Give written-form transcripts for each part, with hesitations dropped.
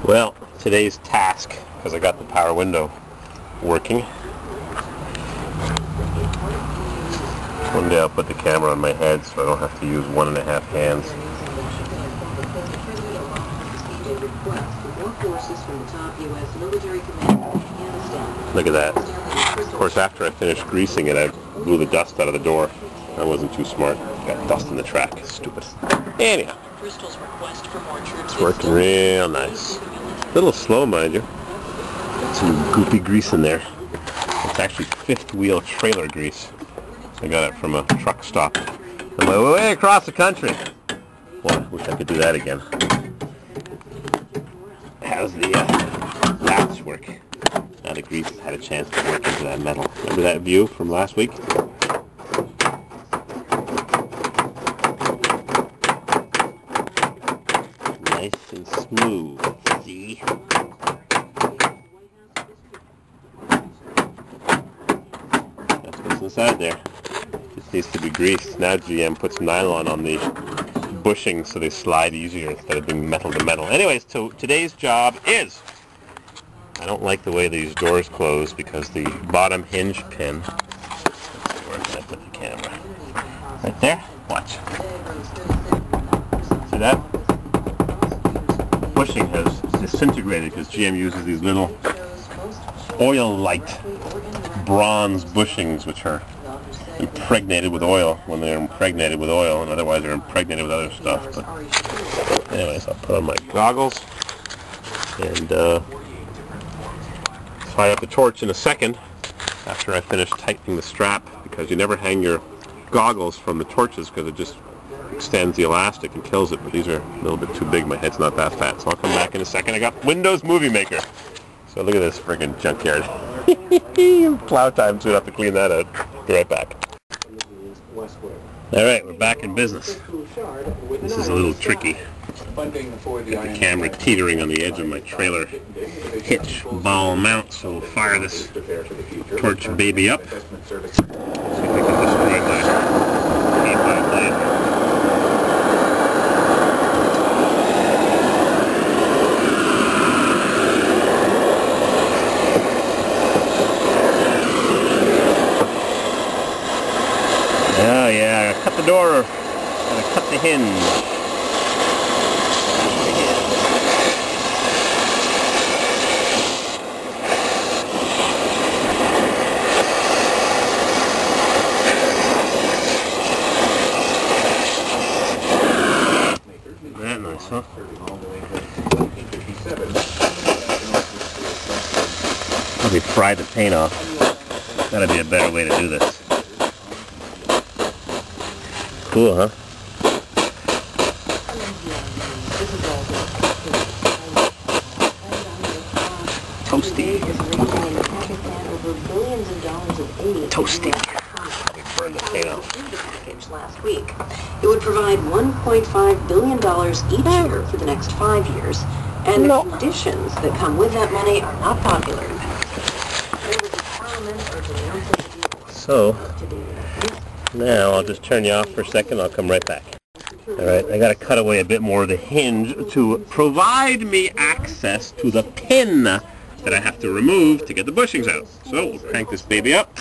Well, today's task, because I got the power window working. One day I'll put the camera on my head so I don't have to use 1.5 hands. Look at that. Of course, after I finished greasing it, I blew the dust out of the door. I wasn't too smart. Got dust in the track. Stupid. Anyhow. It's working real nice. A little slow, mind you. Got some goopy grease in there. It's actually fifth wheel trailer grease. I got it from a truck stop on my way across the country. Well, I wish I could do that again. How's the latch work? Now the grease has had a chance to work into that metal. Remember that view from last week? Nice and smooth, see? That's what's inside there. Just needs to be greased. Now GM puts nylon on the bushings so they slide easier instead of being metal to metal. Anyways, so today's job is, I don't like the way these doors close because the bottom hinge pin, let's see where can I put the camera? Right there? Watch. See that? Bushing has disintegrated because GM uses these little oil-light bronze bushings which are impregnated with oil when they're impregnated with oil, and otherwise they're impregnated with other stuff. But anyways, I'll put on my goggles and fire up the torch in a second after I finish tightening the strap, because you never hang your goggles from the torches because it just extends the elastic and kills it, but these are a little bit too big. My head's not that fat, so I'll come back in a second. I got Windows Movie Maker. So look at this friggin' junkyard. Plow time, so we'll have to clean that out. Be right back. Alright, we're back in business. This is a little tricky. Got the camera teetering on the edge of my trailer hitch ball mount, so we'll fire this torch baby up. See if we can destroy my A5 blade. Oh yeah, I cut the door, and I cut the hinge. That nice, huh? Let me pry the paint off. Gotta be a better way to do this. Cool, huh? Toasty. Toasty. Let me burn the paint off. Last week. It would provide $1.5 billion each year for the next 5 years, and the conditions that come with that money are not popular. So, now I'll just turn you off for a second. I'll come right back. Alright, I gotta cut away a bit more of the hinge to provide me access to the pin that I have to remove to get the bushings out. So, we'll crank this baby up.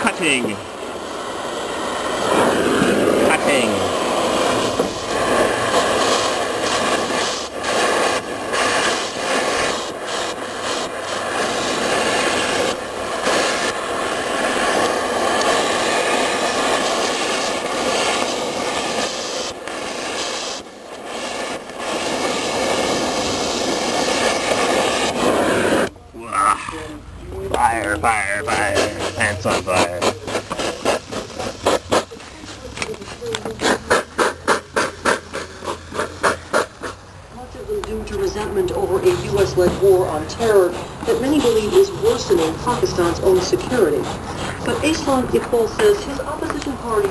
Cutting. Fire, fire, fire. Pants on fire. Much of them due to resentment over a U.S.-led war on terror that many believe is worsening Pakistan's own security. But Aslan Iqbal says his opposition party...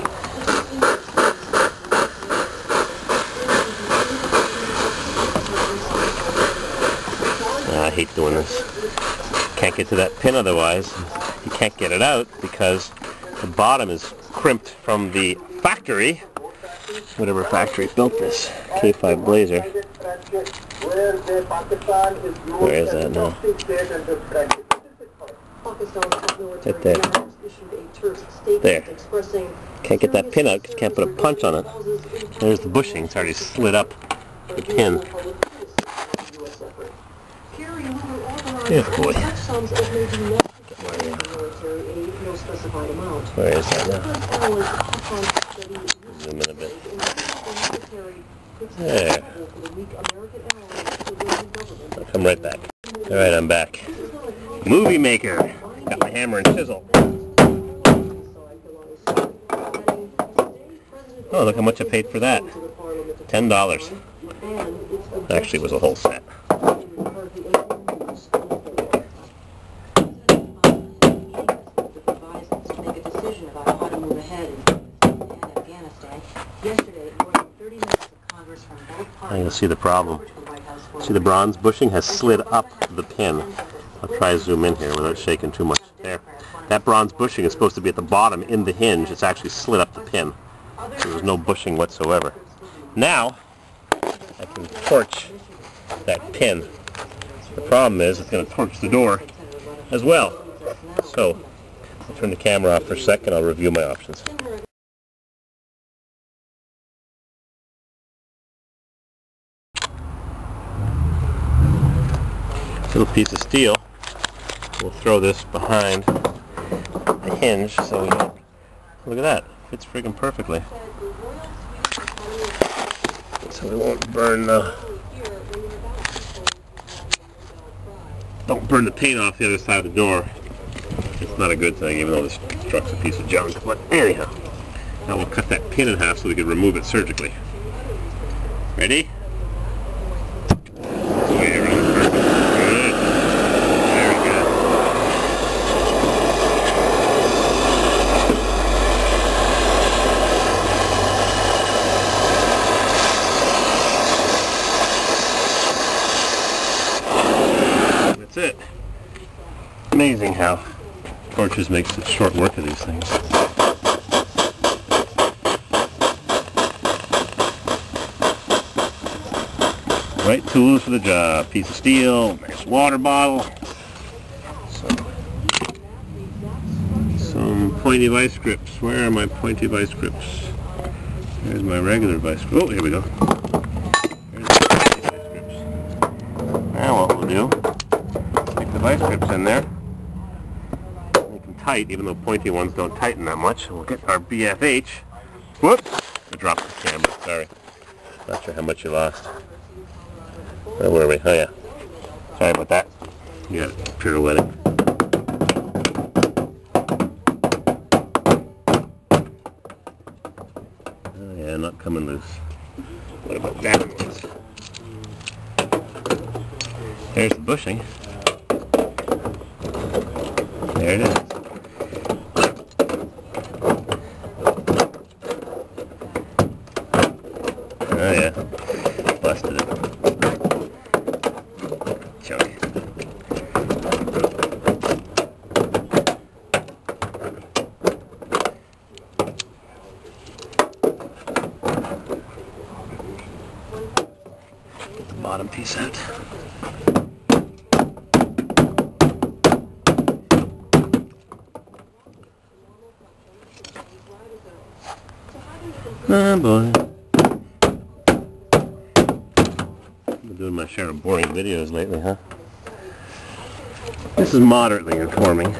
I hate doing this. Can't get to that pin otherwise. You can't get it out because the bottom is crimped from the factory whatever factory built this K5 Blazer. Where is that now? Right there. There. Can't get that pin out because can't put a punch on it. There's the bushing. It's already slid up the pin. Yeah, boy. Where is that now? Zoom in a bit. There. I'll come right back. Alright, I'm back. Movie maker. Got my hammer and chisel. Oh, look how much I paid for that. $10. Actually, it was a whole set. Now you'll see the problem. See, the bronze bushing has slid up the pin. I'll try to zoom in here without shaking too much. There. That bronze bushing is supposed to be at the bottom in the hinge. It's actually slid up the pin. So there's no bushing whatsoever. Now, I can torch that pin. The problem is it's going to torch the door as well. So, I'll turn the camera off for a second. I'll review my options. Little piece of steel. We'll throw this behind the hinge so we don't... Look at that. Fits friggin' perfectly. So we won't burn the... Don't burn the paint off the other side of the door. It's not a good thing, even though this truck's a piece of junk. But anyhow, now we'll cut that pin in half so we can remove it surgically. Ready? That's it. Amazing how torches make such short work of these things. Right tools for the job. Piece of steel, nice water bottle, some pointy vice grips. Where are my pointy vice grips? There's my regular vice grip. Oh, here we go. There's the pointy vice grips. Now what we'll do, stick the vice grips in there. Make them tight, even though pointy ones don't tighten that much. We'll get our BFH. Whoops! I dropped the camera. Sorry. Not sure how much you lost. Where were we? Oh yeah. Sorry about that. You got it pirouetting. Oh yeah, not coming loose. What about that? There's the bushing. There it is. Oh yeah. Busted it. Chunk. Get the bottom piece out. Oh boy. I've been doing my share of boring videos lately, huh? This is moderately informing.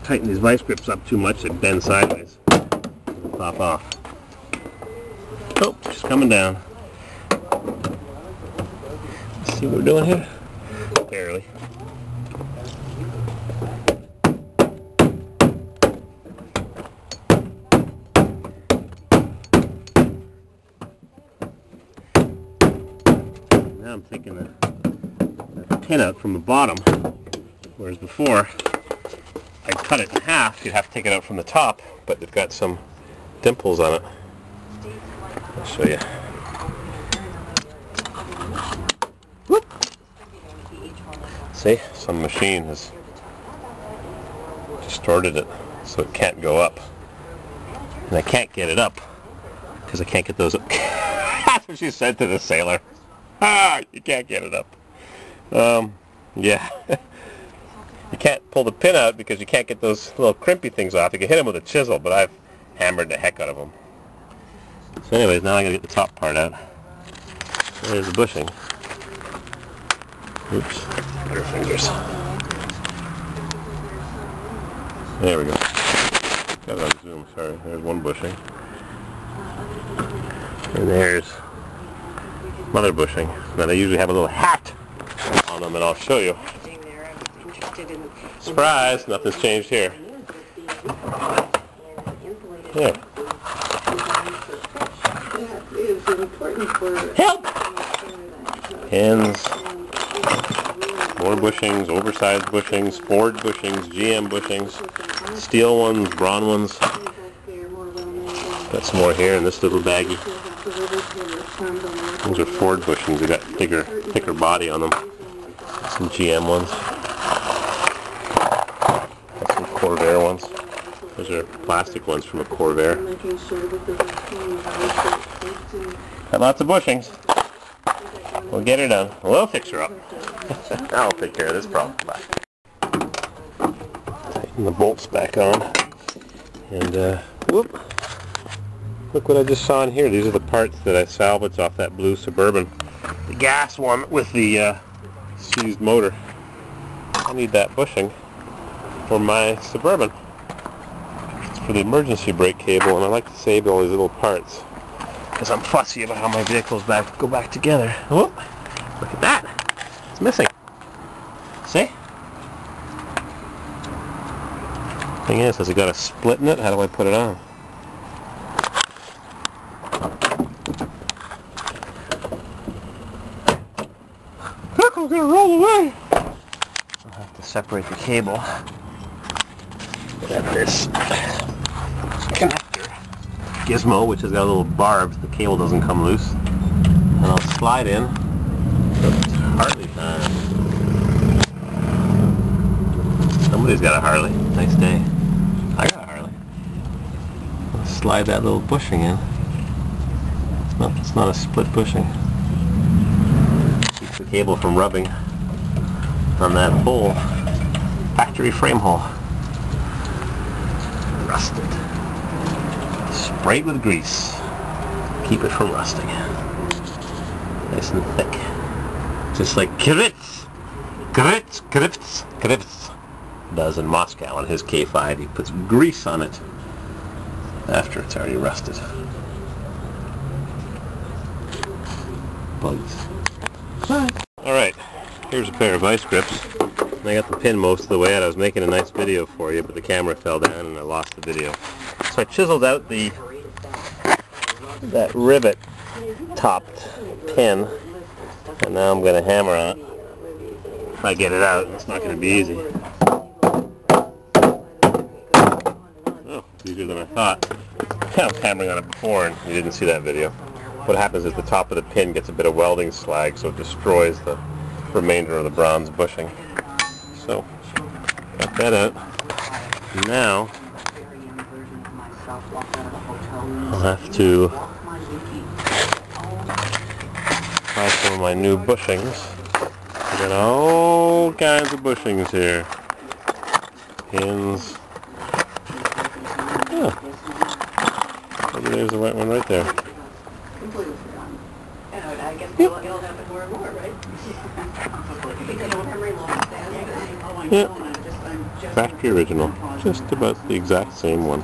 Tighten these vice grips up too much, they bend sideways. They'll pop off. Oh, she's coming down. Let's see what we're doing here. Barely. Now I'm taking the pin out from the bottom, whereas before I cut it in half. You'd have to take it out from the top, but it's got some dimples on it. I'll show you. Whoop. See, some machine has distorted it. so it can't go up. And I can't get it up because I can't get those up. That's what she said to the sailor. Ah, you can't get it up. Yeah. You can't pull the pin out because you can't get those little crimpy things off. You can hit them with a chisel, but I've hammered the heck out of them. So anyways, now I gotta get the top part out. There's the bushing. Oops, butterfingers. There we go. Got it on zoom, sorry. There's one bushing. And there's another bushing. Now they usually have a little hat on them, and I'll show you. Surprise! Nothing's changed here. Yeah. Help! Pins. More bushings, oversized bushings, Ford bushings, GM bushings, steel ones, brawn ones. Got some more here in this little baggie. Those are Ford bushings. They got thicker body on them. Some GM ones. Got some Corvair ones. Those are plastic ones from a Corvair. Got lots of bushings. We'll get her done. We'll fix her up. I'll take care of this problem. Tighten the bolts back on. And, whoop. Look what I just saw in here. These are the parts that I salvaged off that blue Suburban. The gas one with the seized motor. I need that bushing for my Suburban. It's for the emergency brake cable, and I like to save all these little parts because I'm fussy about how my vehicles go back together. Whoop! Look at that. It's missing. See? Thing is, has it got a split in it? How do I put it on? Look, I'm gonna roll away. I'll have to separate the cable. Get this connector gizmo, which has got a little barb. The cable doesn't come loose, and I'll slide in. It's Harley time. Somebody's got a Harley. Nice day. I got a Harley. I'll slide that little bushing in. It's not a split bushing. Keeps the cable from rubbing on that hole. Factory frame hole. Rusted. Spray it with grease. Keep it from rusting. Nice and thick. Just like Kravitz does in Moscow on his K5. He puts grease on it after it's already rusted. Bugs. Alright, here's a pair of vice grips. I got the pin most of the way out. I was making a nice video for you, but the camera fell down and I lost the video. So I chiseled out that rivet topped pin, and now I'm going to hammer on it. If I get it out, it's not going to be easy. Oh, easier than I thought. I was hammering on it before and you didn't see that video. What happens is the top of the pin gets a bit of welding slag, so it destroys the remainder of the bronze bushing. So, got that out. Now, I'll have to try some of my new bushings. I got all kinds of bushings here. Pins. Oh, maybe there's the right one right there. Yep. Yep. Factory original. Just about the exact same one.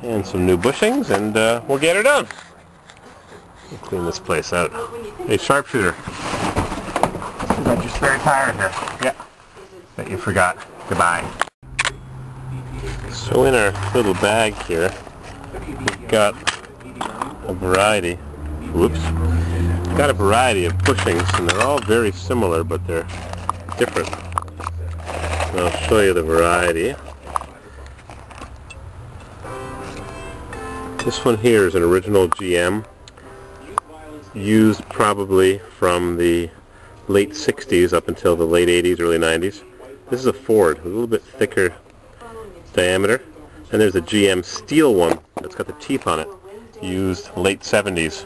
And some new bushings, and we'll get her done. We'll clean this place out. Hey, sharpshooter. Got your spare tire here. Yeah. Bet you forgot. Goodbye. So in our little bag here, we've got a variety. Whoops. We've got a variety of bushings, and they're all very similar, but they're different. And I'll show you the variety. This one here is an original GM, used probably from the late 60s up until the late 80s, early 90s. This is a Ford, a little bit thicker diameter. And there's a GM steel one that's got the teeth on it. Used late 70s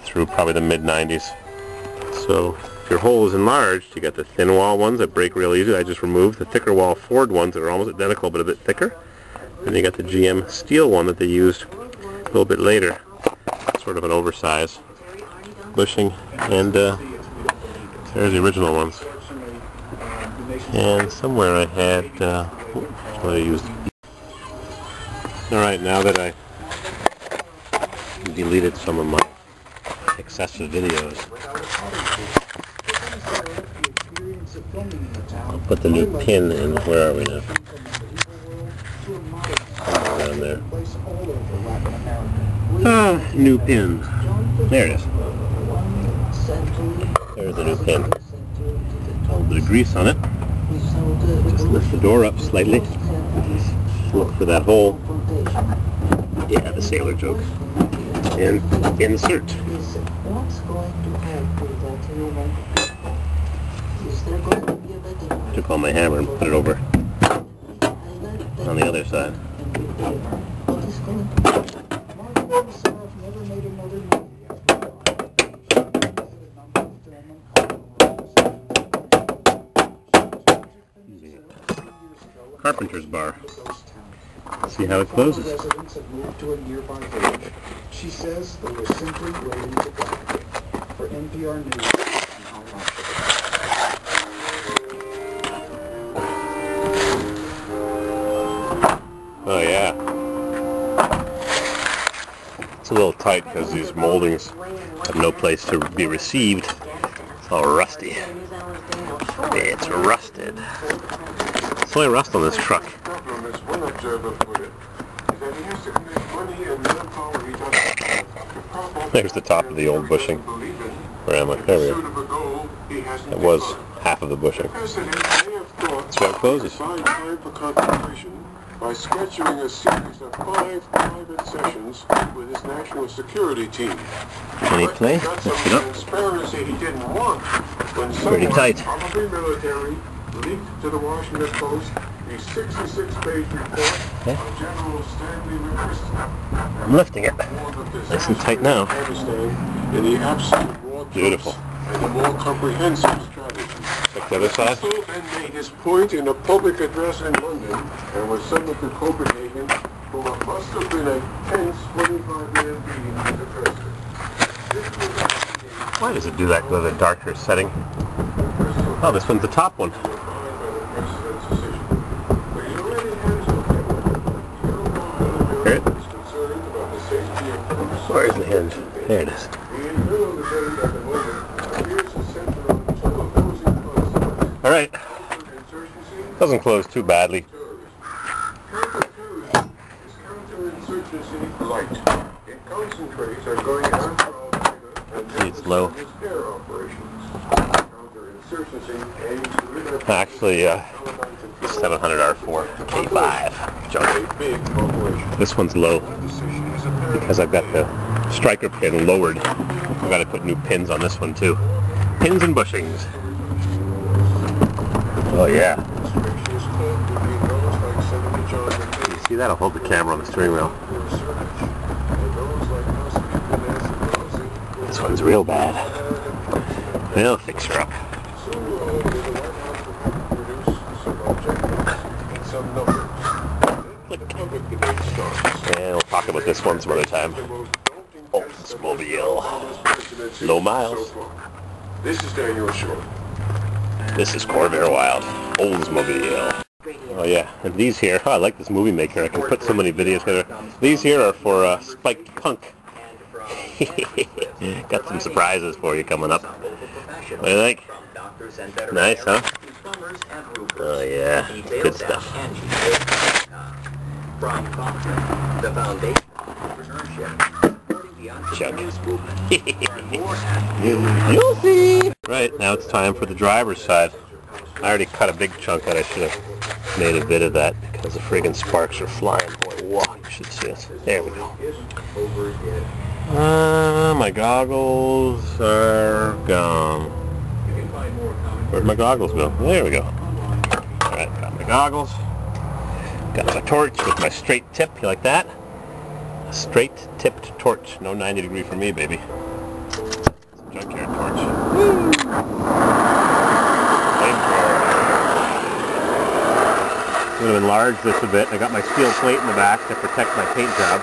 through probably the mid 90s. So if your hole is enlarged, you got the thin wall ones that break real easy. I just removed the thicker wall Ford ones that are almost identical but a bit thicker. And you got the GM steel one that they used a little bit later. Sort of an oversized bushing. And there's the original ones. And somewhere I had what I used. Alright, now that I deleted some of my excessive videos, I'll put the new pin in. Where are we now? Down there. New pin. There it is. There's the new pin. A little bit of grease on it. Just lift the door up slightly. Look for that hole. Yeah, the sailor joke. And insert. Took all my hammer and put it over on the other side. Carpenter's bar. See how it closes. Residents have moved to a nearby village. She says they were simply waiting to die. For NPR News. Oh yeah. It's a little tight because these moldings have no place to be received. It's all rusty. It's rusted. It's only rust on this truck. There's the top of the old bushing. Where am I? There we go. It was half of the bushing. That's how it closes. By scheduling a series of 5 private sessions with his national security team. Any play? Lift it up. Transparency he didn't want when Pretty tight. Probably military, leaked to the Washington Post a 66-page report on General Stanley Rivers. I'm lifting it. Nice and tight now. In the absence of war Beautiful. and a more comprehensive strategy. Check the other side. Russell then made his point in a public address in London and was summoned to Copenhagen for what must have been a tense 25-minute meeting with the president. Why does it do that? Go to the darker setting. Oh, this one's the top one. Hear it? Where's the hinge? There it is. Alright. Doesn't close too badly. It's low. Actually, 700 R4 K5 junk. This one's low because I've got the striker pin lowered. I've got to put new pins on this one too. Pins and bushings. Oh yeah. You see that? I'll hold the camera on the steering wheel. This one's real bad. They'll fix her up. And we'll talk about this one some other time. Oldsmobile. Low miles. This is Daniel Short. This is Corvair Wild. Oldsmobile. Oh yeah, and these here, oh, I like this movie maker. I can put so many videos together. These here are for Spiked Punk. Got some surprises for you coming up. What do you think? Nice, huh? Oh yeah, good stuff. Chug. You'll see! Right, now it's time for the driver's side. I already cut a big chunk out. I should have made a bit of that because the friggin' sparks are flying. Boy, wow, you should see it. There we go. My goggles are gone. Where'd my goggles go? There we go. Alright, got my goggles. Got Got my torch with my straight tip. You like that? A straight tipped torch. No 90 degree for me, baby. Junkyard torch. Woo! I'm going to enlarge this a bit. I got my steel plate in the back to protect my paint job.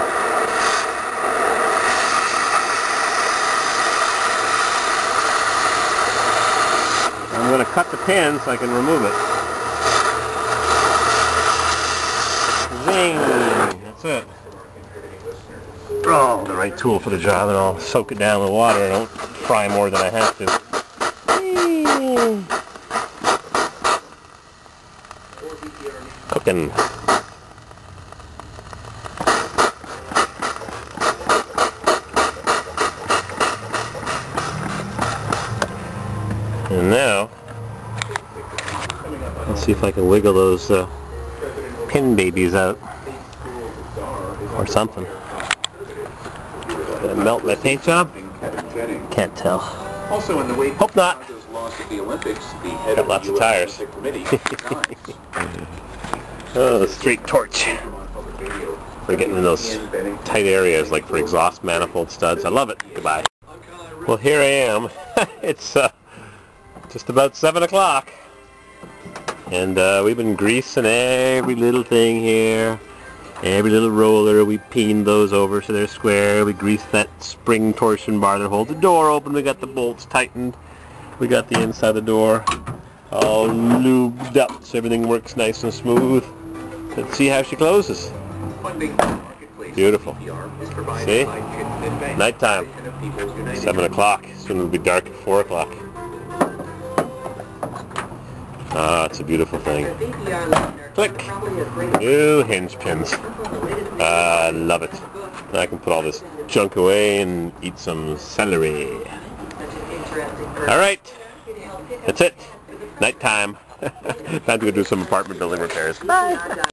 I'm going to cut the pin so I can remove it. Zing! That's it. Oh, the right tool for the job, and I'll soak it down with water. I don't fry more than I have to. Cooking. And now, let's see if I can wiggle those pin babies out. Or something. Gonna melt my paint job? Can't tell. Also in the wake Hope not. of loss at the Olympics, the head Got of lots the of US tires. Olympic Committee Oh, the straight torch. For getting in those tight areas, like for exhaust manifold studs. I love it. Goodbye. Well, here I am. It's just about 7 o'clock. And we've been greasing every little thing here. Every little roller. We peened those over so they're square. We greased that spring torsion bar that holds the door open. We got the bolts tightened. We got the inside of the door all lubed up so everything works nice and smooth. Let's see how she closes. Beautiful. See? Nighttime. 7 o'clock. Soon it'll be dark at 4 o'clock. Ah, it's a beautiful thing. Click. New hinge pins. I love it. Now I can put all this junk away and eat some celery. Alright. That's it. Nighttime. Time to go do some apartment building repairs. Bye.